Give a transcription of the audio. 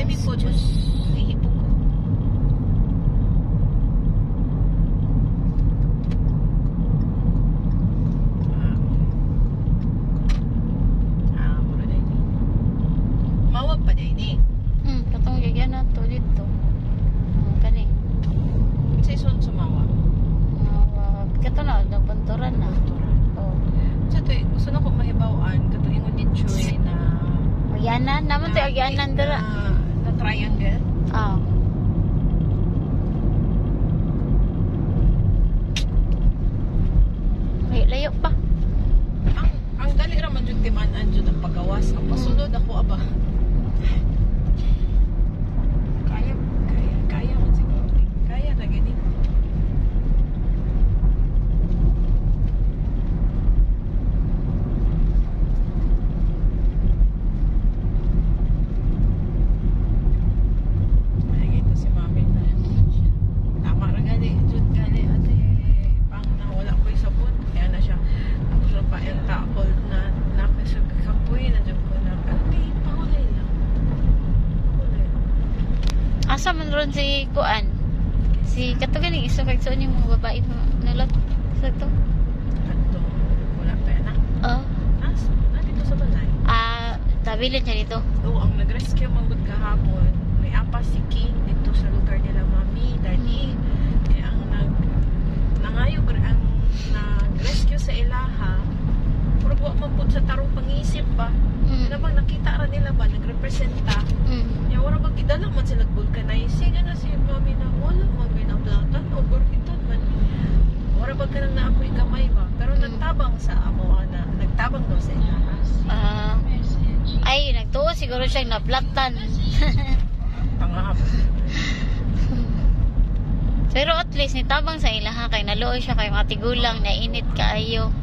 Grabe po, Diyos. Ihipo ko. Mura na ini. Mawag pa na ini. Katong gagyan na to dito. Kani. Sa ison sumawa. Kato na, nagbanturan na. Oh. Sa to, gusto na ko mahibawaan. Kato ingon din Chuy na... Agyanan, naman to agyanan dira. Na triangle. Ah. Ay, layo pa. Ang dali raman yung timanan dyan ang pagawas. Ang masunod ako, aba. Kaya man siguro. Kaya na ganito. Ay, ito si Mami na. Tama na gali. Jud gali. Ate, pang nawala ko yung sabon. Kaya na siya. Ako sa pa yung takol na nakasag kapoy na dyan ko na. Ate, pahulay lang. Pahulay lang. Asa man ron si Kuan? Si katugan ni iso kag yung mga babae mo nulot sa to. Ato, wala pa yan. Oh. Dito sa balay. Tabilin siya dito. Oo, ang nag-rescue manggod kahapon, may apa si King dito sa lugar nila, Mami, Daddy. Eh, ang nangayog, ang nag-rescue sa ilaha, pero buwak man po sa tarong pangisip ba? Ano bang nakita ra nila ba, nagrepresenta? Yung wala bang idala man sila vulcanizing, ano si Mami na, wala man may naplatan, overhitan man. Wala bang ka nang naapoy kamay ba? Pero nagtabang sa amo, nagtabang daw sa ilaha. Ay, nagtuo siguro siyang naplatan. Pangahapon. Pero at least nitabang sa ilaha kay naluoy siya kay matigulang na init kaayo.